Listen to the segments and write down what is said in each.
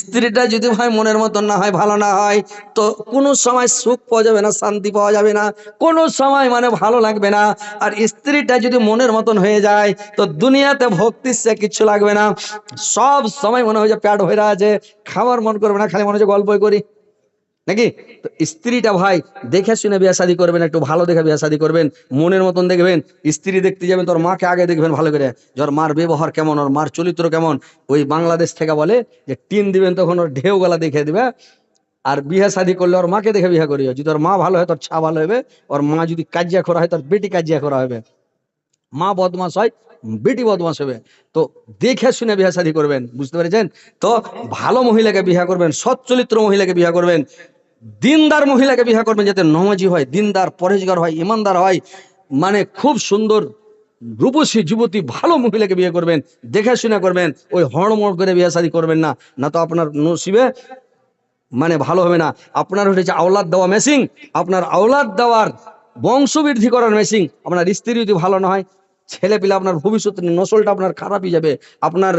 স্ত্রীটা যদি ভাই মনের মতন না হয়, ভালো না হয়, তো কোনো সময় সুখ পাওয়া যাবে না, শান্তি পাওয়া যাবে না, কোনো সময় মানে ভালো লাগবে না। আর স্ত্রীটা যদি মনের মতন হয়ে যায়, তো দুনিয়াতে ভক্তি সে কিছু লাগবে না। সব সময় মনে হয় যে পেট ভরা আছে, খাবার মন করবে না, খালি মনে হচ্ছে গল্পই করি, নাকি? তো স্ত্রীটা ভাই দেখে শুনে বিয়ে শাদী করবেন, একটু ভালো দেখে বিয়ে শাদী করবেন, মনের মতন দেখবেন। স্ত্রী দেখতে যাবেন, তোর মাকে আগে দেখবেন ভালো করে, যে ওর মার ব্যবহার কেমন, ওর মার চরিত্র কেমন। ওই বাংলাদেশ থেকে বলে যে টিন দিবেন, তখন ওর ঢেউ গলা দেখে দিবে। আর বিয়ে শাদী করলে ওর মাকে দেখে বিয়ে করিও, যদি ওর মা ভালো হয় তোর ছা ভালো হবে, ওর মা যদি কাজিয়া করা হয় তোর বেটি কাজিয়া করা হবে। মা বদমাস হয়, বেটি বদমাস হবে। তো দেখে শুনে বিয়ে শাদী করবেন, বুঝতে পেরেছেন? তো ভালো মহিলাকে বিয়ে করবেন, সৎ চরিত্র মহিলাকে বিয়ে করবেন, দিনদার মহিলাকে বিয়ে করবেন, যাতে নমাজি হয়, দিনদার, পরেশগার হয়, ইমানদার হয়, মানে খুব সুন্দর রূপসী যুবতী ভালো মহিলাকে বিয়ে করবেন, দেখে শুনে করবেন। ওই হড়মড় করে বিয়ে শাদী করবেন না, না তো আপনার নসিবে মানে ভালো হবে না। আপনার হচ্ছে আওলাদ দেওয়া মেশিন, আপনার আওলাদ দেওয়ার বংশবৃদ্ধি করার মেশিন। আপনার স্ত্রী যদি ভালো না হয়, ছেলে পিলে আপনার ভবিষ্যৎ নসলটা আপনার খারাপই যাবে, আপনার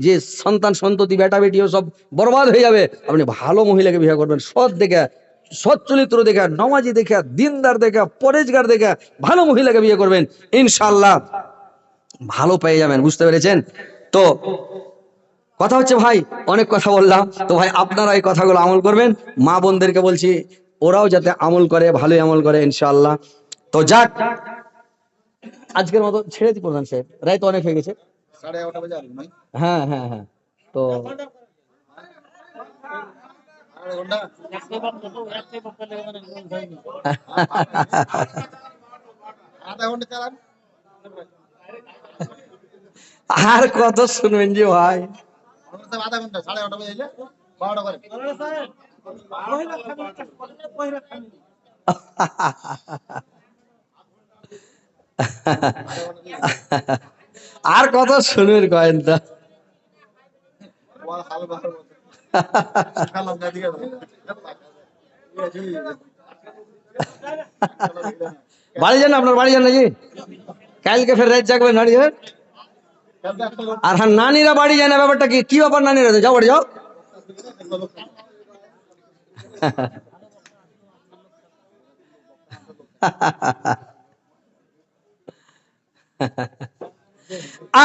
যে সন্তান সন্ততি বেটা বেটিও সব বরবাদ হয়ে যাবে। আপনি ভালো মহিলাকে বিয়ে করবেন, সৎ দেখে, সৎ চরিত্র দেখে, নমাজি দেখে, দিনদার দেখে, পরেজগার দেখে ভালো মহিলাকে বিয়ে করবেন, ইনশাআল্লাহ ভালো পেয়ে যাবেন, বুঝতে পেরেছেন? তো কথা হচ্ছে ভাই, অনেক কথা বললাম, তো ভাই আপনারা এই কথাগুলো আমল করবেন। মা বোনদেরকে বলছি ওরাও যাতে আমল করে, ভালোই আমল করে ইনশাআল্লাহ। তো যাক, আজকের মতো ছেড়ে দিই প্রধান সাহেব, রায় তো অনেক হয়ে গেছে। হ্যাঁ হ্যাঁ হ্যাঁ। তো আর কত শুনবেন যে ভাই। আর কত শুনবেন কয়েন তো। বাড়ি যান, আপনার বাড়ি যান নাকি? কালকে ফের রাত জাগবেন বাড়ি যাবেন। আর হ্যাঁ, নানিরা বাড়ি যায় না, ব্যাপারটা কি? কি ব্যাপার নানিরা? যাও বাড়ি যাও।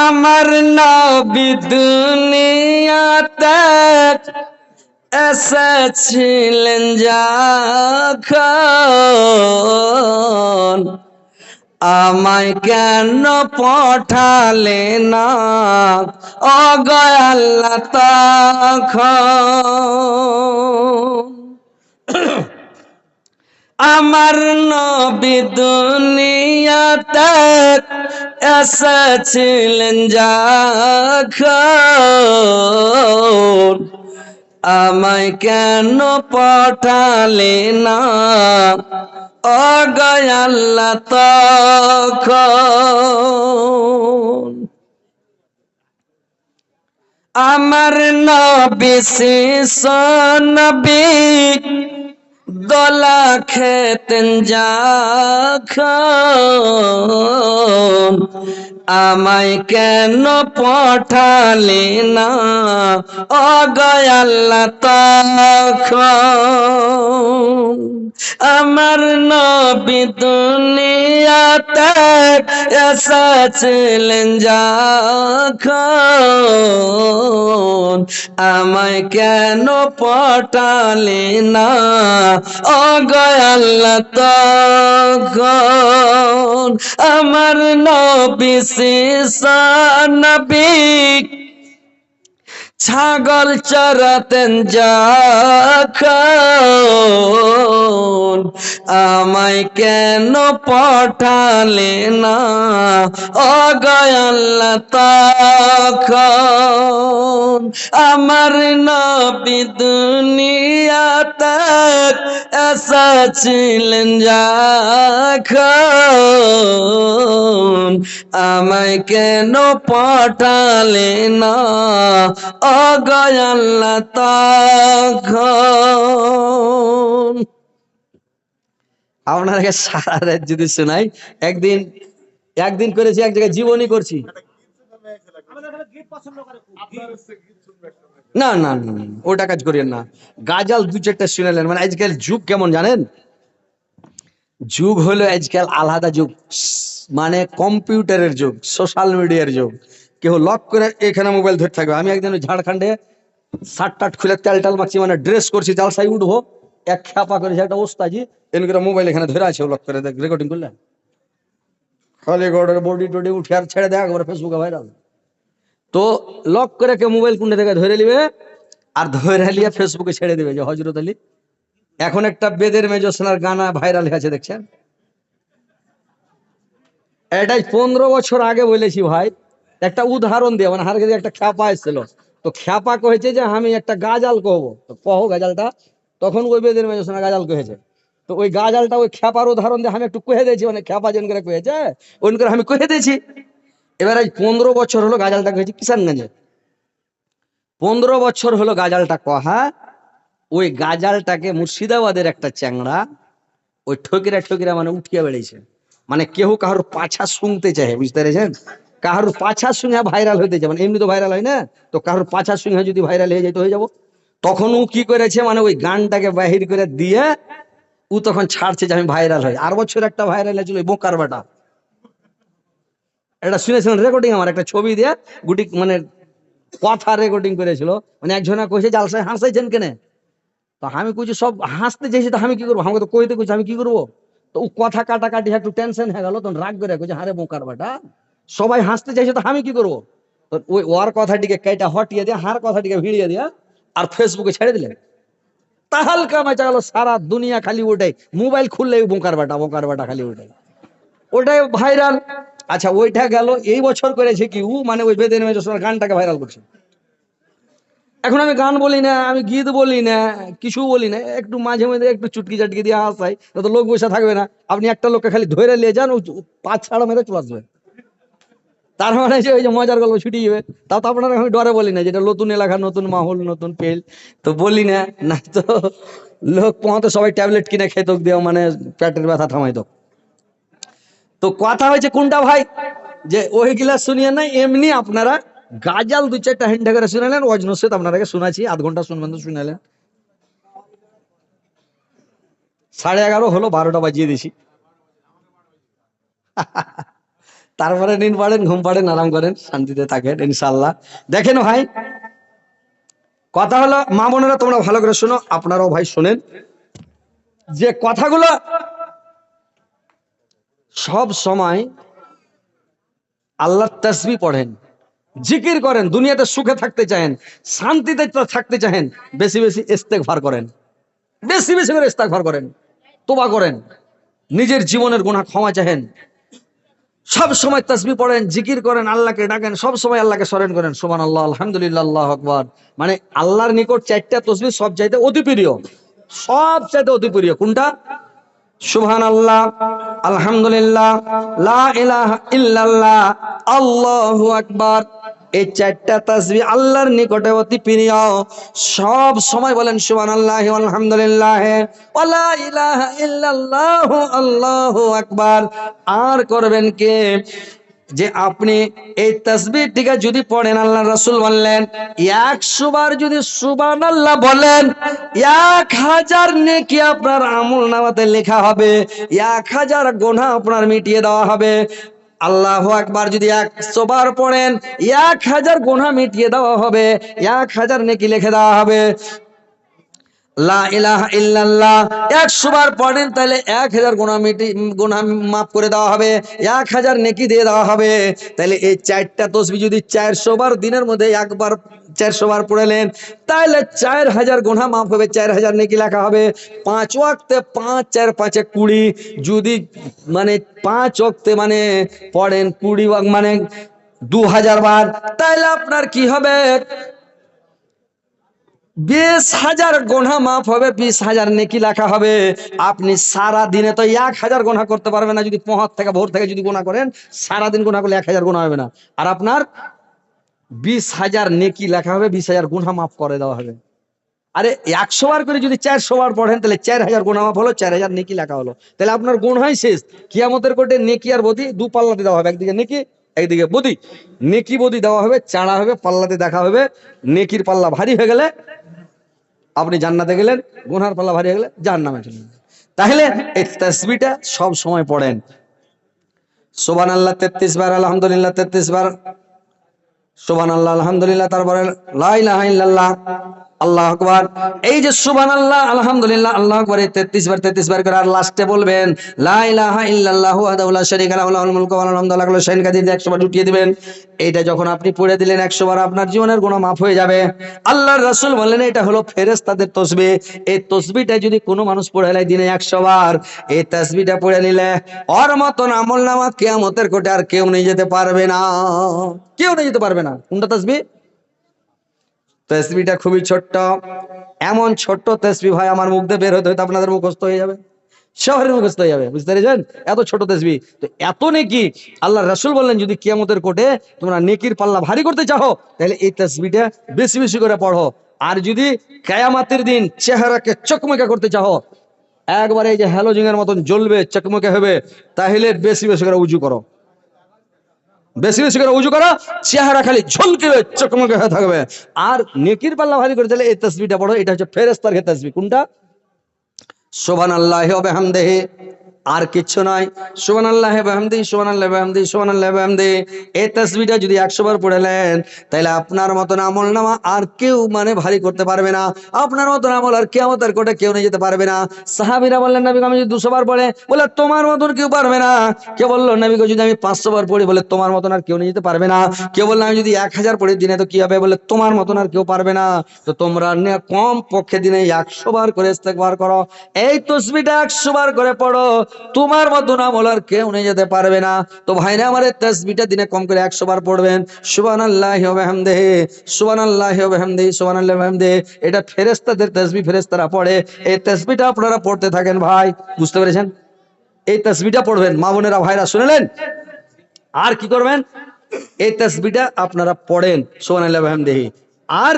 আমার নবী দুনিয়াতে এসেছিলেন যখন, আমায় কেন পাঠালে না ও গো আল্লাহ তখন? আমার নবী দুনিয়াতে এসেছিলেন যখন, আমায় কেন পাঠালে না ও গো আল্লাহ তখন? আমার নবী শিশু নবী দোলা খেতেন যখন, আমায় কেন পাঠালে না ও গো আল্লাহ তখন? আমার নবী দুনিয়াতে এসেছিলেন যখন, আমায় কেন পাঠালে না ও গো আল্লাহ তখন? আমার নবী শিশু নবী ছাগল চরাতেন যখন, আমায় কেন পাঠালে না ও গো আল্লাহ তখন? আমার নবী দুনিয়াতে এসেছিলেন যখন, আমায় কেন পাঠালে না ও গো আল্লাহ তখন? আপনাকে সারা রাত যদি শোনাই, একদিন একদিন করেছি, এক জায়গায় জীবনী করছি। না না না না, ওটা কাজ করিয়েন না। গাজাল দু চারটা শুনেলেন, মানে আজকাল যুগ কেমন জানেন? যুগ হলো আজকাল আলাদা যুগ, মানে কম্পিউটারের যুগ, সোশ্যাল মিডিয়ার যুগ। কেউ লক করে এখানে মোবাইল ধরে থাকবে। আমি একদিন ওই ঝাড়খণ্ডে শার্ট টাট খুলে তেল টাল মাখছি, মানে ড্রেস করছি, জালসাই উঠবো, এক খ্যাপা করেছে একটা ওস্তাজি, এন করে মোবাইল এখানে ধরে আছে, লক করে দেখ রেকর্ডিং করলে খালি গোড়ের বডি টডি উঠে আর ছেড়ে দেখ ফেসবুকে ভাইরাল। তো লক করে কেউ মোবাইল কোনটা থেকে ধরে নিবে, আর ধরে নিয়ে ফেসবুকে ছেড়ে দিবে যে হজরত আলী। এখন একটা বেদের মেজোসনার গানা ভাইরাল হয়েছে দেখছেন। এটাই 15 বছর আগে বলেছি ভাই, একটা উদাহরণ দিয়ে, মানে হারকে একটা খ্যাপা এসেছিল, তো খ্যাপা কহেছে যে আমি একটা গাজাল কহবো, তো কহো গাজালটা। তখন ওই বেদের মেজোসনা গাজাল কহেছে, তো ওই গাজালটা ওই খ্যাপার উদাহরণ দিয়ে আমি একটু কহে দিয়েছি, মানে খ্যাপা যেন করে কহেছে ওই করে আমি কহে দিয়েছি। এবার আজ 15 বছর হলো গাজালটা কহেছি কিষানগঞ্জে, 15 বছর হলো গাজালটা কহা। ওই গাজালটাকে মুর্শিদাবাদের একটা চ্যাংড়া ওই ঠকিরা ঠকিরা মানে উঠিয়া বেড়েছে, মানে কেউ কারোর পাছা শুনতে চায়, বুঝতে পেরেছেন? কারোর পাছা শুনে ভাইরাল হইতে চায়, মানে এমনি তো ভাইরাল হয় না, তো কারোর পাছা শুনে যদি ভাইরাল হয়ে যেত হয়ে যাবো। তখন ও কি করেছে, মানে ওই গানটাকে বাহির করে দিয়ে ও তখন ছাড়ছে যে আমি ভাইরাল হই। আর বছর একটা ভাইরাল হয়েছিল ওই বোকার বাটা, এটা শুনেছিলেন রেকর্ডিং, আমার একটা ছবি দিয়ে গুটি মানে কথা রেকর্ডিং করেছিল, মানে একজনা কইছে জালসায় হাসাইছেন কেনে, তো আমি কইছি সব হাসতে চাইছি, তো আমি কি করবো, আমাকে তো কইতে কইছি আমি কি করবো। তো ও কথা কাটাকাটি একটু টেনশন হয়ে গেল, তখন রাগ করে কইছে হারে বোকার বাটা, সবাই হাসতে চাইছে তো আমি কি করবো। তো ওই ওর কথাটিকে কেটে হটিয়ে দিয়ে হার কথাটিকে ভিড়িয়ে দিয়া আর ফেসবুকে ছেড়ে দিলেন। তাহালকা মচা গেল, সারা দুনিয়া খালি ওটাই, মোবাইল খুললে বোকার বাটা খালি ওটাই, ওটাই ভাইরাল। আচ্ছা ওইটা গেল, এই বছর করেছে কি ও, মানে ওই বেদের মেজর গানটাকে ভাইরাল করছে। এখন আমি গান বলি না, আমি গীত বলি না, কিছু বলি না, একটু মাঝে মাঝে একটু চুটকি চাটকি দিয়ে হাসাই, তো লোক বসে থাকবে না। আপনি একটা লোককে খালি ধরে নিয়ে যান, ও পাঁচ ছাড়া মেরে চলে আসবে, তার মানে যে ওই যে মজার গল্প ছুটি যাবে। তাও তো আপনারা আমি ডরে বলি না, যেটা নতুন এলাকা, নতুন মাহল, নতুন পেল, তো বলি না, না তো লোক পৌঁতে সবাই ট্যাবলেট কিনে খেত দেও, মানে পেটের ব্যথা থামাই তো। তো কথা হয়েছে কোনটা ভাই, যে ওইগুলা শুনিয়ে নাই, এমনি আপনারা গাজাল দু চারটা হেন্ডা করে শুনালেন, অজনসেদ আপনারাকে শোনাচ্ছি, আধ ঘন্টা শুনবেন তো শুনালেন। 11:30 হলো, 12টা বাজিয়ে দিছি। তারপরে নিন পাড়েন, ঘুম পাড়েন, আরাম করেন, শান্তিতে থাকেন ইনশাল্লাহ। দেখেন ভাই, কথা হলো মা বোনেরা তোমরা ভালো করে শোনো, আপনারাও ভাই শোনেন, যে কথাগুলো সব সময় আল্লাহর তাসবিহ পড়েন, জিকির করেন, দুনিয়াতে সুখে থাকতে চান, শান্তিতে থাকতে চান, বেশি বেশি ইস্তেগফার করেন, বেশি বেশি করে ইস্তেগফার করেন, তোবা করেন, নিজের জীবনের গুনাহ ক্ষমা চাহেন, সব সময় তাসবিহ পড়েন, জিকির করেন, আল্লাহকে ডাকেন, সব সময় আল্লাহকে স্মরণ করেন, সুবহানাল্লাহ, আলহামদুলিল্লাহ, আল্লাহু আকবার। মানে আল্লাহর নিকট চারটা তাসবিহ সব চাইতে অতি প্রিয়, সব চাইতে অতি প্রিয় কোনটা? সুবহানাল্লাহ, আলহামদুলিল্লাহ, লা ইলাহা ইল্লাল্লাহ, আল্লাহু আকবার। এই চারটা তাসবিহ আল্লাহর নিকটে অতি প্রিয়, সব সময় বলেন সুবহানাল্লাহ, আলহামদুলিল্লাহ, ওয়া লা ইলাহা ইল্লাল্লাহ, আল্লাহু আকবার। আর করবেন কে, যে আপনি এই তাসবিহটিকে যদি পড়েন, আল্লাহ রাসূল বললেন 100 বার যদি সুবহানাল্লাহ বলেন, 1000 নেকি আপনার আমল নামাতে লেখা হবে, 1000 গুনাহ আপনার মিটিয়ে দেওয়া হবে। আল্লাহু আকবার যদি 100 বার পড়েন, 1000 গুনাহ মিটিয়ে দেওয়া হবে, 1000 নেকি লিখে দেওয়া হবে। লা ইলাহা ইল্লাল্লাহ 100 বার পড়েন, তাহলে 1000 গুনাহ মাফ করে দেওয়া হবে, 1000 নেকি দিয়ে দেওয়া হবে। তাহলে এই চারটা তাসবিহ যদি 400 বার দিনের মধ্যে একবার 400 বার পড়লেন, তাহলে 4000 গুনাহ মাফ হবে, 4000 নেকি লেখা হবে। 5 ওয়াক্তে 5 4 5 20, যদি মানে 5 ওয়াক্তে মানে পড়েন 20 ওয়াক্ত মানে 2000 বার, তাহলে আপনার কি হবে, 20,000 গুনাহ মাফ হবে, 20,000 নেকি লেখা হবে। আপনি সারা দিনে তো 1000 গুনাহ করতে পারবেন না, যদি পহর থেকে ভোর থেকে যদি গুনাহ করেন, সারা দিন গুনাহ করলে 1000 গুনাহ হবে না, আর আপনার 20,000 নেকি লেখা হবে, 20,000 গুনাহ মাফ করে দেওয়া হবে। আরে 100 বার করে যদি 400 বার পড়েন, তাহলে 4000 গুনাহ মাফ হলো, 4000 নেকি লেখা হলো, তাহলে আপনার গুনাহই শেষ। কিয়ামতের কোর্টে নেকি আর বদি দু পাল্লাতে দেওয়া হবে, একদিকে নেকি একদিকে বদি, নেকি বদি দেওয়া হবে, চাড়া হবে, পাল্লাতে দেখা হবে। নেকির পাল্লা ভারী হয়ে গেলে আপনি জান্নাতে গেলেন, গুনহার পাল্লা ভারী হয়ে গেলে জাহান্নামে চলে গেলেন। তাহলে এই তাসবিহটা সব সময় পড়েন। সুবহানাল্লাহ 33 বার, আলহামদুলিল্লাহ 33 বার, সুবহানাল্লাহ আলহামদুলিল্লাহ, তারপরে লা ইলাহা ইল্লাল্লাহ, আল্লাহু আকবার। এই যে সুবহানাল্লাহ আলহামদুলিল্লাহ আল্লাহু আকবার 33 বার করে, আর লাস্টে বলবেন লা ইলাহা ইল্লাল্লাহু ওয়াহদাহু লা শারীকা লাহু লাহুল মুলকু ওয়া লাহুল হামদু ওয়া লা কুল্লি শাইইন কাদির, 100 বার উঠিয়ে দিবেন। এইটা যখন আপনি পড়ে দিলেন 100 বার, আপনার জীবনের গুনাহ মাফ হয়ে যাবে। আল্লাহর রাসূল বললেন এটা হলো ফেরেশতাদের তাসবিহ। এই তাসবিহটা যদি কোনো মানুষ পড়ে নেয় দিনে 100 বার, এই তাসবিহটা পড়ে নিলে ওর মতন আমলনামা কিয়ামতের কোটে আর কেউ নিয়ে যেতে পারবে না, কেউ নিয়ে যেতে পারবে না। কোনটা তাসবিহ? তাসবিহটা খুবই ছোট্ট, এমন ছোট্ট তাসবিহ ভাই, আমার মুখ দিয়ে বের হতে হতে আপনাদের মুখস্থ হয়ে যাবে, শহরের মুখস্থ হয়ে যাবে, বুঝতে পেরেছেন? এত ছোট তাসবিহ। তো এত নেকি আল্লাহর রাসূল বললেন যদি কিয়ামতের কোটে তোমরা নেকির পাল্লা ভারী করতে চাও তাহলে এই তাসবিহটা বেশি বেশি করে পড়ো। আর যদি কিয়ামতের দিন চেহারাকে চকমকে করতে চাও, একবারে এই যে হ্যালোজিনের মতন জ্বলবে, চকমকে হবে, তাহলে বেশি বেশি করে উজু করো, বেশি বেশি করে উজু করো, চেহারা খালি ঝলকে চকমকে হয়ে থাকবে। আর নেকির পাল্লা ভারী করে তাহলে এই তাসবিহটা পড়ো, এটা হচ্ছে ফেরেশতার তাসবিহ। কোনটা? সুবহানাল্লাহি ওয়া বিহামদিহি, আর কিচ্ছু নয়। সুবহানাল্লাহি ওয়া বিহামদিহি, সুবহানাল্লাহি ওয়া বিহামদিহি, সুবহানাল্লাহি ওয়া বিহামদিহি। এই তাসবিহটা যদি 100 বার পড়লেন তাহলে আপনার মতন আমলনামা আর কেউ মানে ভারী করতে পারবে না, আপনার মতন আমল আর কিয়ামতের কোটে কেউ নিয়ে যেতে পারবে না। সাহাবীরা বললেন নবী আমি যদি 200 বার পড়ে, বলে তোমার মতন কেউ পারবে না। কেউ বলল নবী যদি আমি 500 বার পড়ি, বলে তোমার মতন আর কেউ নিয়ে যেতে পারবে না। কেউ বলল আমি যদি 1000 পড়ি দিনে তো কি হবে, বলে তোমার মতন আর কেউ পারবে না। তো তোমরা কম পক্ষে দিনে 100 বার করে ইস্তেগফার করো, এই তাসবিহটা 100 বার করে পড়ো, তোমার মতন আমল আর কেউ নিয়ে যেতে পারবে না। তো ভাইরা আমার এই তাসবিহটা দিনে কম করে 100 বার পড়বেন। সুবহানাল্লাহি ওয়া বিহামদিহি, সুবহানাল্লাহি ওয়া বিহামদিহি, সুবহানাল্লাহি ওয়া বিহামদিহি। এটা ফেরেশতাদের তাসবিহ, ফেরেশতারা পড়ে। এই তাসবিহটা আপনারা পড়তে থাকেন ভাই, বুঝতে পেরেছেন? এই তাসবিহটা পড়বেন মা বোনেরা, ভাইরা শুনলেন? আর কি করবেন? এই তাসবিহটা আপনারা পড়েন, সুবহানাল্লাহি ওয়া বিহামদিহি। আর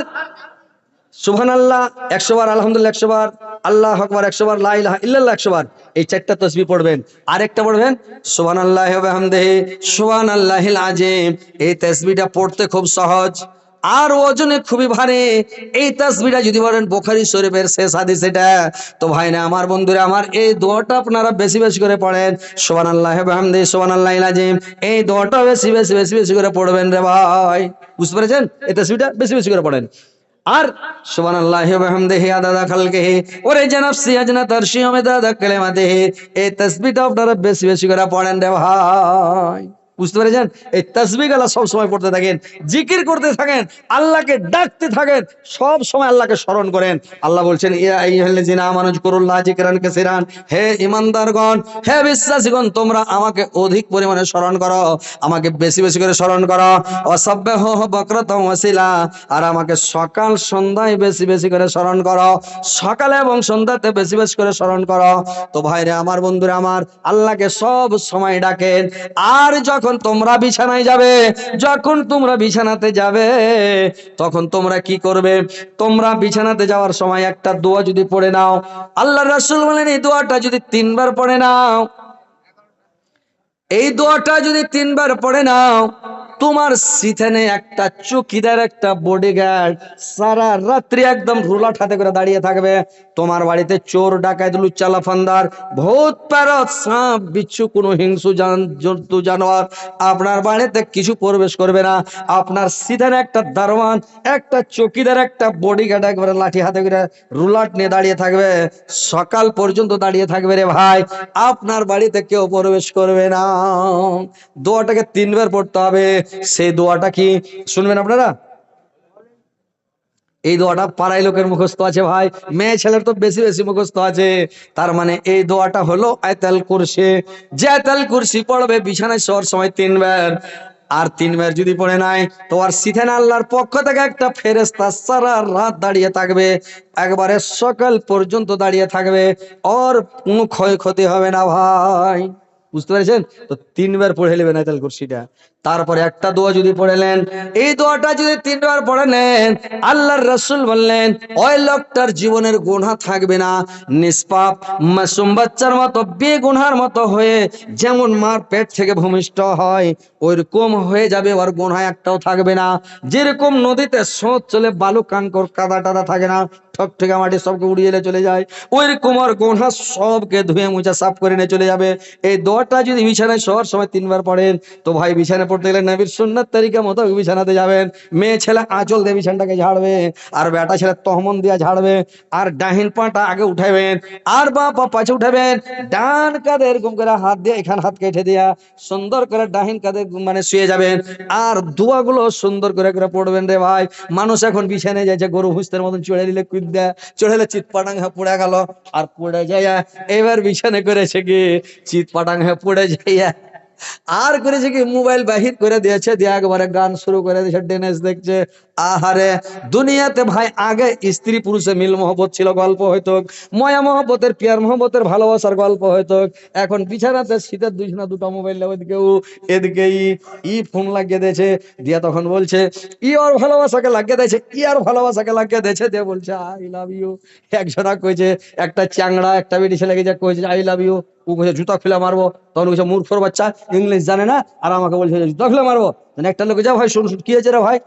সুবহানাল্লাহ 100 বার, আলহামদুলিল্লাহ 100 বার, আল্লাহু আকবার 100 বার, লা ইলাহা ইল্লাল্লাহ 100 বার। এই চারটা তাসবিহ পড়বেন। আরেকটা পড়বেন সুবহানাল্লাহি ওয়া বিহামদিহি, সুবহানাল্লাহিল আযীম। এই তাসবিহটা পড়তে খুব সহজ আর ওজনে খুবই ভারী। এই তাসবিহটা যদি বলেন বুখারী শরীফের শেষ হাদিস এটা, তো ভাই না আমার বন্ধুরা আমার, এই দোয়াটা আপনারা বেশি বেশি করে পড়েন, সুবহানাল্লাহি ওয়া বিহামদিহি, সুবহানাল্লাহিল আযীম। এই দোয়াটা বেশি বেশি বেশি বেশি করে পড়বেন রে ভাই, বুঝতে পেরেছেন? এই তাসবিহটা বেশি বেশি করে পড়েন। আর সুবহানাল্লাহি ওয়া বিহামদিহি আদাদা খালকিহি ওয়া রিজা নাফসি আজনাত আরশি ওয়া মিদাদা কালিমাতিহি। এই তাসবিহটা আপনারা বেশি বেশি করে পড়েন রে ভাই, বুঝতে পেরেছেন? এই তাসবিহগুলো সব সময় পড়তে থাকেন, জিকির করতে থাকেন, আল্লাহকে ডাকতে থাকেন, সব সময় আল্লাহকে স্মরণ করেন। আল্লাহ বলছেন ইয়া আইয়ুহাল্লাযিনা আমানু যিকুরুল্লাহ যিকরান কাসীরান, হে ঈমানদারগণ, হে বিশ্বাসীগণ, তোমরা আমাকে অধিক পরিমাণে স্মরণ করো, আমাকে বেশি বেশি করে স্মরণ করো। ওয়াসাব্বিহু বুকরাতাও ওয়াসিলা, আর আমাকে সকাল সন্ধ্যায় বেশি বেশি করে স্মরণ করো, সকালে এবং সন্ধ্যাতে বেশি বেশি করে স্মরণ করো। তো ভাইরে আমার, বন্ধুরা আমার, আল্লাহকে সব সময় ডাকেন। আর যখন তোমরা বিছানায় যাবে, যখন তোমরা বিছানাতে যাবে, তখন তোমরা কি করবে? তোমরা বিছানাতে যাওয়ার সময় একটা দোয়া যদি পড়ে নাও, আল্লাহর রাসূল বলেন এই দোয়াটা যদি 3 বার পড়ে নাও, এই দোয়াটা যদি 3 বার পড়ে নাও, তোমার সিথেনে একটা চৌকিদার, একটা বডিগার্ড সারা রাত্রি একদম রুলাট হাতে করে দাঁড়িয়ে থাকবে। তোমার বাড়িতে চোর, ডাকাত, লুচ্চা, লাফানদার, ভূত, প্রেত, সাপ, বিচ্ছু, কোনো হিংস্র জন্তু জানোয়ার আপনার বাড়িতে কিছু প্রবেশ করবে না। আপনার সিথেনে একটা দারোয়ান, একটা চৌকিদার, একটা বডিগার্ড একবারে লাঠি হাতে করে রুলাট নিয়ে দাঁড়িয়ে থাকবে, সকাল পর্যন্ত দাঁড়িয়ে থাকবে রে ভাই, আপনার বাড়িতে কেউ প্রবেশ করবে না। দোয়াটাকে 3 বার পড়তে হবে। সেই দোয়াটা কি শুনবেন আপনারা? এই দোয়াটা পাড়ায় লোকের মুখস্থ আছে ভাই, মেয়ে ছেলের তো বেশি বেশি মুখস্থ আছে। তার মানে এই দোয়াটা হলো আয়াতুল কুরসি। যে আয়াতুল কুরসি পড়বে বিছানায় শোয়ার সময় 3 বার, আর 3 বার যদি পড়ে নাই, তো আর সিথেন আল্লাহর পক্ষ থেকে একটা ফেরেশতা সারা রাত দাঁড়িয়ে থাকবে, একবারে সকাল পর্যন্ত দাঁড়িয়ে থাকবে, ওর কোনো ক্ষয়ক্ষতি হবে না ভাই, বুঝতে পেরেছেন? তো 3 বার পড়ে নেবেন আয়াতুল কুরসিটা। তারপরে একটা দোয়া যদি পড়লেন, এই দোয়াটা যদি 3 বার পড়ে নেন, আল্লাহর রাসূল বললেন ওই লোকটার জীবনের গুনাহ থাকবে না, নিষ্পাপ মাসুম বাচ্চার মতো বেগুনার মতো হয়ে যেমন মার পেট থেকে ভূমিষ্ঠ হয় ওইরকম হয়ে যাবে, ওর গুনাহ একটাও থাকবে না। যেরকম নদীতে স্রোত চলে বালু কাঙ্কর কাদা টাদা থাকে না, ঠক ঠেকা মাটি সবকে উড়িয়ে চলে যায়, ওইরকম আর গোনা সবকে ধুয়ে মুছে সাফ করে নিয়ে চলে যাবে। এই দোয়াটা যদি বিছানায় শোয়ার সময় 3 বার পড়েন, তো ভাই বিছানায় পড়তে গেলে নবীর সুন্নাত তরিকা মতো বিছানাতে যাবেন। মেয়ে ছেলে আঁচল দিয়ে বিছানাটাকে ঝাড়বে, আর বেটা ছেলে তহমন দিয়ে ঝাড়বে, আর ডাহিন পাটা আগে উঠাবেন, আর বাঁ পা পাশে উঠাবেন, ডান কাঁধে এরকম করে হাত দিয়ে এখান হাত কেটে দিয়া সুন্দর করে ডাহিন কাঁধে মানে শুয়ে যাবেন। আর দোয়াগুলো সুন্দর করে করে পড়বেন রে ভাই। মানুষ এখন বিছানায় যাচ্ছে গরু হুঁসতের মতন চড়ে দিলে কুদ দেয়, চড়েলে চিৎ পাটাং হয়ে পড়ে গেল, আর পড়ে যাইয়া এবার বিছানে করেছে কি চিৎ পাটাং হয়ে পড়ে যাইয়া আর করেছে কি মোবাইল বাহির করে দিয়েছে, দিয়ে একবারে গান শুরু করে দিয়েছে, ডেনেস দেখছে। আহারে দুনিয়াতে ভাই আগে স্ত্রী পুরুষে মিল মহব্বত ছিল, গল্প হইতো, ময়া মহব্বতের পিয়ার মহব্বতের ভালোবাসার গল্প হইতো। এখন বিছানাতে শীতের দুইজনা দুটো মোবাইল, ওইদিকে এদিকে ই ফোন লাগিয়ে দিয়েছে, দিয়া তখন বলছে ই ওর ভালোবাসাকে লাগিয়ে দিয়েছে, ই আর ভালোবাসাকে লাগিয়ে দিয়েছে, দিয়ে বলছে আই লাভ ইউ। একজনা কইছে, একটা চ্যাংড়া একটা বেটি ছেলে গেছে কইছে আই লাভ ইউ, ও কইছে জুতা খুলে মারবো, তখন কইছে মূর্খর বাচ্চা ইংলিশ জানে না, আর আমাকে বলছে জুতা খুলে মারবো। একটা লোক যা ভাই শুন কি হয়েছে রে ভাই,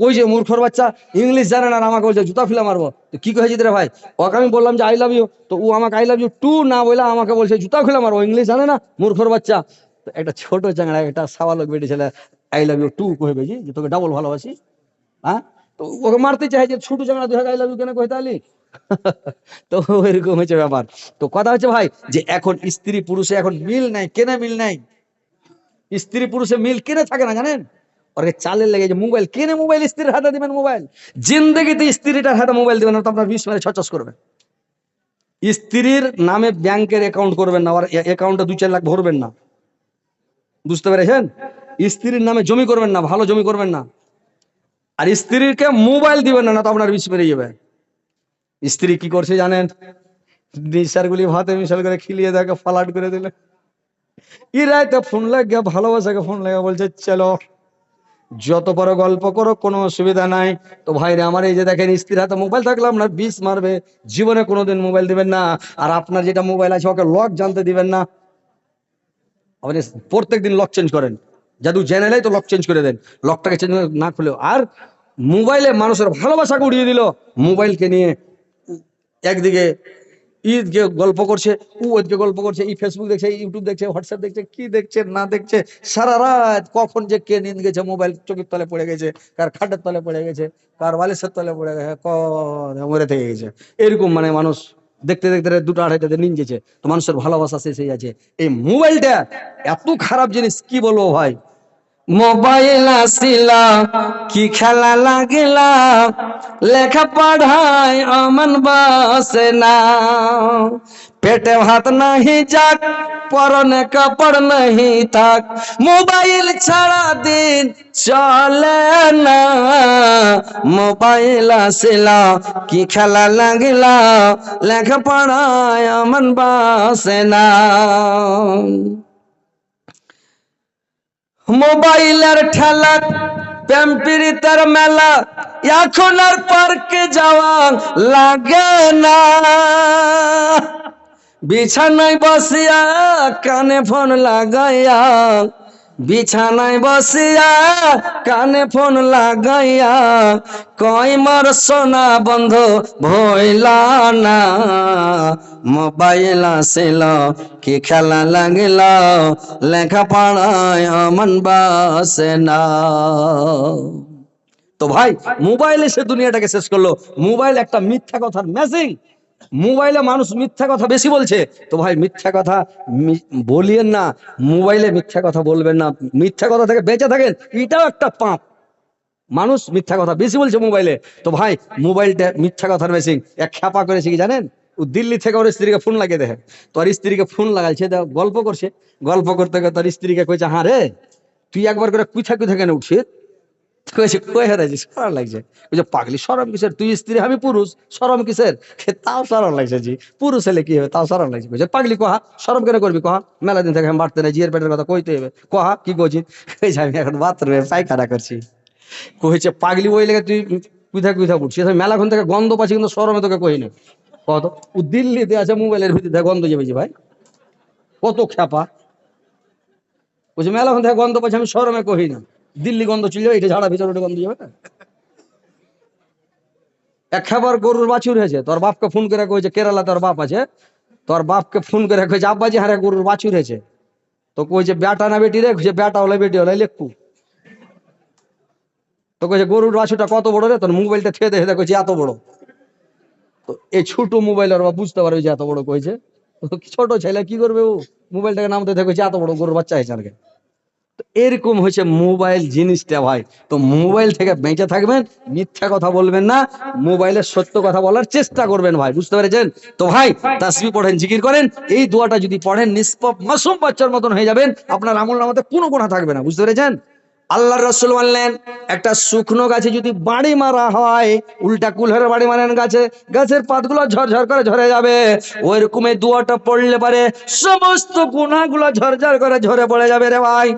ওই যে মূর্খর বাচ্চা ইংলিশ জানে না আর আমাকে বলছে জুতা খুলে মারবো। তো কি কয়েছে রে ভাই, ওকে আমি বললাম যে আই লাভ ইউ, তো ও আমাকে আই লাভ ইউ টু না বলে আমাকে বলছে জুতা খুলে মারবো, ইংলিশ জানে না মূর্খর বাচ্চা। তো একটা ছোট চাংড়া একটা সাবালক বেটি ছেলে আই লাভ ইউ টু কইবে যে তোকে ডাবল ভালোবাসি, হ্যাঁ? তো ওকে মারতে চাই যে ছোট চাংড়া তুই আই লাভ ইউ কেন কইতে আলি? তো এরকম হচ্ছে ব্যাপার। তো কথা হচ্ছে ভাই যে এখন স্ত্রী পুরুষে এখন মিল নাই, কেনে মিল নাই, স্ত্রী পুরুষে মিল কেনে থাকে না জানেন? ওরে চালের লেগে যে মোবাইল কেনে, মোবাইল স্ত্রীর হাতে দিবেন, মোবাইল জিন্দগিতে স্ত্রীটার হাতে মোবাইল দিবেন না, তো আপনার 20 মারে ছচস করবেন। স্ত্রীর নামে ব্যাংকের অ্যাকাউন্ট করবেন না, আর অ্যাকাউন্টে 2-4 লাখ ভরবেন না, বুঝতে পেরেছেন? স্ত্রীর নামে জমি করবেন না, ভালো জমি করবেন না, আর স্ত্রীকে মোবাইল দিবেন না, তো আপনার 20 মেরে যাবে। স্ত্রী কি করছে জানেন? নিশার গুলি ভাতে মিশাল করে খিলিয়ে দেখে ফালাট করে দিলে, ই রাইতে ফোন লাগে ভালোবাসাকে ফোন লাগে বলছে চলো যত বড় গল্প করো কোনো অসুবিধা নাই। তো ভাইরে আমার এই যে দেখেন স্ত্রীর হাতে মোবাইল থাকলে আপনার 20 মারবে, জীবনে কোনোদিন মোবাইল দিবেন না। আর আপনার যেটা মোবাইল আছে ওকে লক জানতে দিবেন না, আপনি প্রত্যেকদিন লক চেঞ্জ করেন, জাদু জেনে তো লক চেঞ্জ করে দেন, লকটাকে চেঞ্জ না খুলেও। আর মোবাইলে মানুষের ভালোবাসাকে উড়িয়ে দিল, মোবাইলকে নিয়ে একদিকে ঈদকে গল্প করছে, ও ওদিকে গল্প করছে, ই ফেসবুক দেখছে, ইউটিউব দেখছে, হোয়াটসঅ্যাপ দেখছে, কি দেখছে না দেখছে, সারা রাত কখন যে কে নিন্দ গেছে, মোবাইল চোখের তলে পড়ে গেছে, কার খাটের তলে পড়ে গেছে, কার বালিশের তলে পড়ে গেছে, মরে থেকে গেছে। এরকম মানে মানুষ দেখতে দেখতে 2টা-2:30টাতে নিন গেছে। তো মানুষের ভালোবাসা শেষ হয়ে যাচ্ছে। এই মোবাইলটা এত খারাপ জিনিস কি বলবো ভাই। মোবাইল আসিলা কি খেলা লাগিলা, লেখা পড়ায় অমন বসে না, পেটে ভাত নাহি যাক পরনে কাপড় নাহি থাক, মোবাইল ছাড়া দিন চলে না, মোবাইল আসিলা কি খেলা লাগিলা, লেখা পড়ায় অমন বসে না। মোবাইলের ঠেলা প্রেম প্রীতের মেলা, এখন আর পার্কে যাওয়া লাগে না, বিছানায় বসিয়া কানে ফোন লাগাইয়া, বিছানায় বসিয়া কানে ফোন লাগাইয়া, কই মোর সোনা বন্ধু ভইলা না, মোবাইল আসিল কি খেলা লাগিল, লেখা পড়ায় অমন বসে না। তো ভাই মোবাইল এসে দুনিয়াটাকে শেষ করলো। মোবাইল একটা মিথ্যা কথার মেশিন, মোবাইলে মানুষ মিথ্যা কথা বেশি বলছে। তো ভাই মিথ্যা কথা বলিয়েন না, মোবাইলে মিথ্যা কথা বলবেন না, মিথ্যা কথা থেকে বেঁচে থাকেন, এটাও একটা পাপ। মানুষ মিথ্যা কথা বেশি বলছে মোবাইলে। তো ভাই মোবাইলটা মিথ্যা কথার মেশিন। এক খ্যাপা করেছে কি জানেন, ও দিল্লি থেকে ওর স্ত্রীকে ফোন লাগিয়ে দেখে, তো আর স্ত্রীকে ফোন লাগাইছে, গল্প করছে, গল্প করতে করতে তোর স্ত্রীকে কইছে হ্যাঁ রে তুই একবার করে কুথা কুথা কেন উঠছিস, কইছে কই হারাইছি, শরম লাগছে। কইছে পাগলি শরম কিসের, তুই স্ত্রী আমি পুরুষ, শরম কিসের? তাও শরম লাগছে জি, পুরুষ হলে কি হবে, তাও শরম লাগছে। কইছে পাগলি কহা, শরম কেন করবি কহা, মেলা দিন থেকে আমি বাড়তে নাই, জিয়ের পেটের কথা কইতে হবে, কহা কি করছিস? কইছে আমি এখন বাথরুমে পায়খানা করছি। কইছে পাগলি ওই লেগে তুই কুইথা কুইথা উঠছিস, আমি মেলাক্ষণ থেকে গন্ধ পাচ্ছি কিন্তু শরমে তোকে কই না। কত ও দিল্লিতে আছে, মোবাইলের ভিতরে গন্ধ যাবে ভাই, কত খ্যাপা। বলছে মেলাক্ষণ থেকে গন্ধ পাচ্ছি, আমি শরমে কহি না, দিল্লি গন্ধ চলে যাবে, এটা ঝাড়া ভিতরে গন্ধ যাবে না। একবার গরুর বাছুর হয়েছে, তোর বাপকে ফোন করে কইছে, কেরালা তোর বাপ আছে, তোর বাপকে ফোন করে কইছে আব্বাজি হারে গরুর বাছুর হয়েছে। তো কইছে বেটা না বেটি রে? কইছে বেটা হলে বেটি হলে লেখু। তো কইছে গরুর বাছুরটা কত বড় রে? তোর মোবাইলটা থেয়ে দেখে কইছে এত বড়। তো এই ছোট মোবাইল আর বুঝতে পারবে যে এত বড় কইছে। ছোট ছেলে কি করবে, ও মোবাইলটাকে নামতে দেখেছে এত বড় গরুর বাচ্চা হয়েছে আর কি। তো এরকম হয়েছে মোবাইল জিনিসটা ভাই। তো মোবাইল থেকে বেঁচে থাকবেন, মিথ্যা কথা বলবেন না, মোবাইলের সত্য কথা বলার চেষ্টা করবেন ভাই, বুঝতে পেরেছেন? তো ভাই তাসবিহ পড়েন, জিকির করেন, এই দোয়াটা যদি পড়েন নিষ্পাপ মাসুম বাচ্চার মতন হয়ে যাবেন, আপনার আমলনামাতে কোনো গুনাহ থাকবে না, বুঝতে পেরেছেন? আল্লাহর রাসূল বললেন একটা শুকনো গাছে যদি বাড়ি মারা হয়, উল্টা কুলহের বাড়ি মারেন গাছে, গাছের পাতগুলো ঝরঝর করে ঝরে যাবে, ওইরকম এই দোয়াটা পড়লে পারে সমস্ত গুনাহগুলো ঝরঝর করে ঝরে পড়ে যাবে রে ভাই।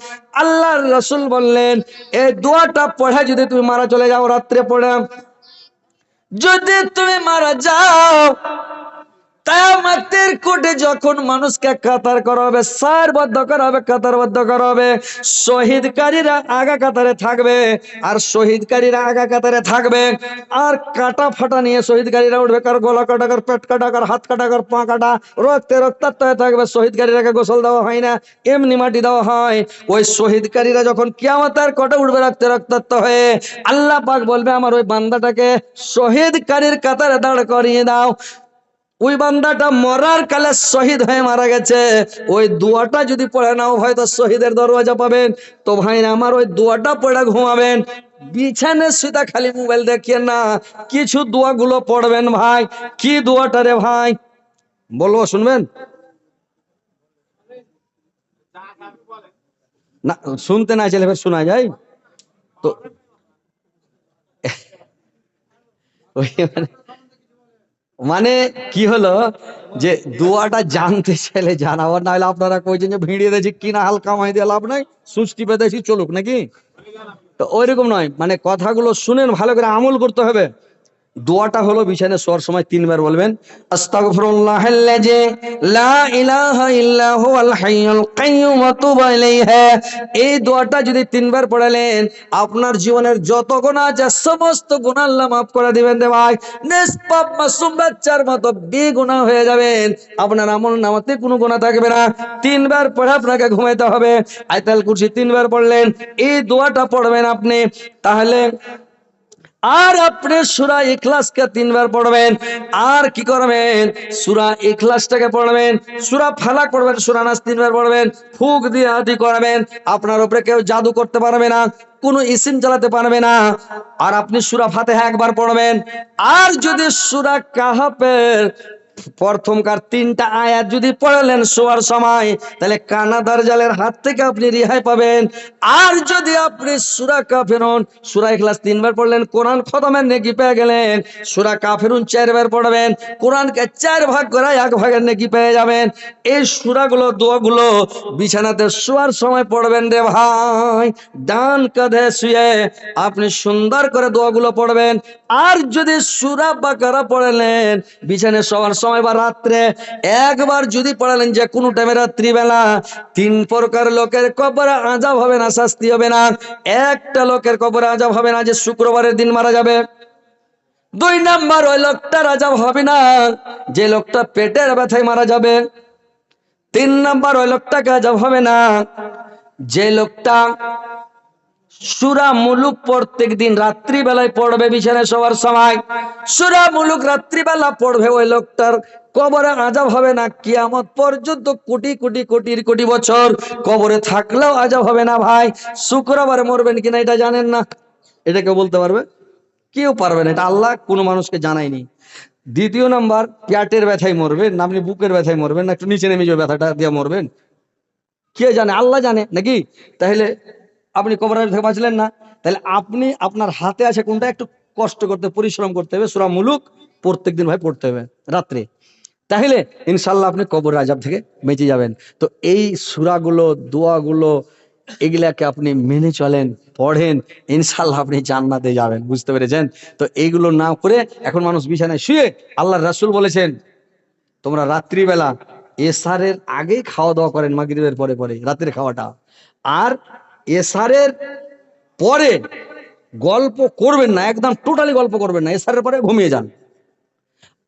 আল্লাহর রাসূল বললেন এই দোয়াটা পড়ে যদি তুমি মারা চলে যাও, রাত্রে পড়ে যদি তুমি মারা যাও, কিয়ামতের কোটে যখন মানুষকে কাতার করা হবে, সারবদ্ধ করা হবে, কাতারবদ্ধ করা হবে, শহীদকারীরা আগা কাতারে থাকবে, আর শহীদকারীরা আগা কাতারে থাকবে, আর কাটা ফাটা নিয়ে শহীদকারীরা উঠবে, কার গলা কাটা, কার পেট কাটা, কার হাত কাটা, কার পা কাটা, রক্তে রক্তাক্ত হয়ে থাকবে। শহীদকারীরাকে গোসল দেওয়া হয় না, এমনি মাটি দেওয়া হয়। ওই শহীদকারীরা যখন কিয়ামতের কোটে উঠবে রক্তে রক্তাক্ত হয়ে, আল্লাহ পাক বলবে আমার ওই বান্দাটাকে শহীদকারীর কাতারে দাঁড় করিয়ে দাও। ওই বান্দাটা মরার কালে শহীদ হয়ে মারা গেছে, ওই দোয়াটা যদি পড়ে নাও হয়তো শহীদের দরওয়াজা পাবেন। তো ভাই আমার ওই দোয়াটা পড়ে ঘুমাবেন, বিছানে শুতে খালি মোবাইল দেখিয়ে না, কিছু দোয়াগুলো পড়বেন ভাই। কি দোয়াটা রে ভাই বলবো, শুনবেন না? শুনতে না চাইলে শোনা যায় তো। ওই মানে কি হলো যে দোয়াটা জানতে চাইলে জানাবার, না হলে আপনারা কইছেন যে ভিড়িয়ে দিয়েছি কিনা হালকা মাই দিয়ে লাভ নাই, সুষ্টি পেতেছি চলুক নাকি। তো ওইরকম নয়, মানে কথাগুলো শুনেন, ভালো করে আমল করতে হবে। দোয়াটা হলো বিছানায় শোয়ার সময় 3 বার বলবেন আস্তাগফিরুল্লাহাল্লাযী লা ইলাহা ইল্লা হুয়াল হাইয়ুল কাইয়্যুম ওয়া তুবু ইলাইহি। এই দোয়াটা যদি 3 বার পড়ালেন, আপনার জীবনের যত গুনাহ আছে সমস্ত গুনাহ আল্লাহ মাফ করে দিবেন রে ভাই। নিষ্পাপ মাসুম বাচ্চার মতো বেগুনাহ হয়ে যাবেন, আপনার আমলনামাতে কোনো গুনাহ থাকবে না। 3 বার পড়ে আপনাকে ঘুমাইতে হবে। আয়াতুল কুরসি 3 বার পড়লেন, এই দোয়াটা পড়বেন আপনি, তাহলে আর আপনি সূরা ইখলাসকে 3 বার পড়বেন। আর কি করবেন, সূরা ইখলাসটাকে পড়বেন, সূরা ফালাক পড়বেন, সূরা নাস 3 বার পড়বেন, ফুক দিয়ে আদি করবেন। আপনার উপরে কেউ জাদু করতে পারবে না, কোনো ইসিম চালাতে পারবে না। আর আপনি সূরা ফাতিহা একবার পড়বেন। আর যদি সূরা কাহাফের প্রথমকার 3টা আয়াত যদি পড়লেন শোয়ার সময়, তাহলে কানাদার জালের হাত থেকে আপনি রেহাই পাবেন। আর যদি আপনি সূরা কাফিরুন, সূরা ইখলাস 3 বার পড়লেন, কোরআন খতমের নেকি পেয়ে গেলেন। সূরা কাফিরুন 4 বার পড়বেন, কোরআনকে 4 ভাগ করে 1 ভাগের নেকি পেয়ে যাবেন। এই সূরাগুলো দোয়াগুলো বিছানাতে শোয়ার সময় পড়বেন রে ভাই। ডান কাঁধে শুয়ে আপনি সুন্দর করে দোয়াগুলো পড়বেন। আর যদি সূরা বাকারা পড়লেন বিছানায় শোয়ার সময় বা রাত্রে একবার যদি পড়লেন, যে কোনো টাইমে রাত্রিবেলা, 3 প্রকার লোকের কবরে আযাব হবে না, শাস্তি হবে না। একটা লোকের কবরে আযাব হবে না যে শুক্রবারের দিন মারা যাবে। 2 নাম্বার ওই লোকটার আযাব হবে না যে লোকটা পেটের ব্যথায় মারা যাবে। 3 নাম্বার ওই লোকটাকে আযাব হবে না যে লোকটা সূরা মুলুক প্রত্যেকদিন রাত্রিবেলায় পড়বে বিছানায় শোয়ার সময়। সূরা মুলুক রাত্রিবেলা পড়বে, ওই লোকটার কবরে আযাব হবে না কিয়ামত পর্যন্ত, কোটি কোটি কোটির কোটি বছর কবরে থাকলেও আযাব হবে না ভাই। শুক্রবারে মরবেন কিনা এটা জানেন না, এটা কেউ বলতে পারবে? কেউ পারবে না, এটা আল্লাহ কোনো মানুষকে জানায়নি। দ্বিতীয় নাম্বার, পেটের ব্যথায় মরবেন না আপনি বুকের ব্যথায় মরবেন না একটু নিচে নেমে যাবে ব্যথাটা দিয়ে মরবেন, কে জানে? আল্লাহ জানে নাকি? তাহলে আপনি কবর আজাব থেকে বাঁচলেন না। তাহলে আপনি আপনার হাতে আছে কোনটা, একটু কষ্ট করতে পরিশ্রম করতে হবে, সূরা মুলুক প্রত্যেকদিন ভাই পড়তে হবে রাত্রে, তাহলে ইনশাল্লাহ আপনি কবর আজাব থেকে বেঁচে যাবেন। তো এই সূরাগুলো, দোয়াগুলো, এগুলাকে আপনি মেনে চলেন, পড়েন, ইনশাল্লাহ আপনি জান্নাতে যাবেন। বুঝতে পেরেছেন? তো এইগুলো না করে এখন মানুষ বিছানায় শুয়ে, আল্লাহর রাসূল বলেছেন তোমরা রাত্রিবেলা এশারের আগেই খাওয়া দাওয়া করেন, মাগরিবের পরে পরে রাতের খাওয়াটা, আর এশারের পরে গল্প করবেন না, একদম টোটালি গল্প করবেন না, এশারের পরে ঘুমিয়ে যান,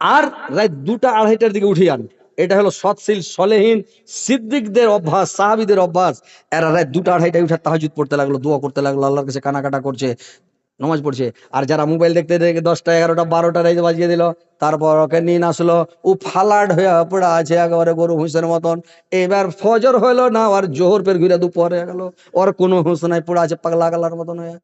আর রাত 2টা 2:30টার দিকে উঠে যান। এটা হলো সৎশীল সলেহীন সিদ্দিকদের অভ্যাস, সাহাবীদের অভ্যাস। এরা রাত 2টা 2:30টায় উঠে তাহাজ্জুদ পড়তে লাগলো, দোয়া করতে লাগলো, আল্লাহর কাছে কানাকাটা করছে, নামাজ পড়ছে। আর যারা মোবাইল দেখতে দেখে 10টা 11টা 12টা রাইতে বাজিয়ে দিল, তারপর ওকে নিয়ে আসলো, ও ফালাড হয়ে পড়া আছে একেবারে গরু হুঁসের মতন। এবার ফজর হইলো না, আর জোহর পের ঘুরে দুপুর হয়ে গেল, ওর কোনো হুঁশ নাই, পড়া আছে পাগলা গালার মতন হয়ে।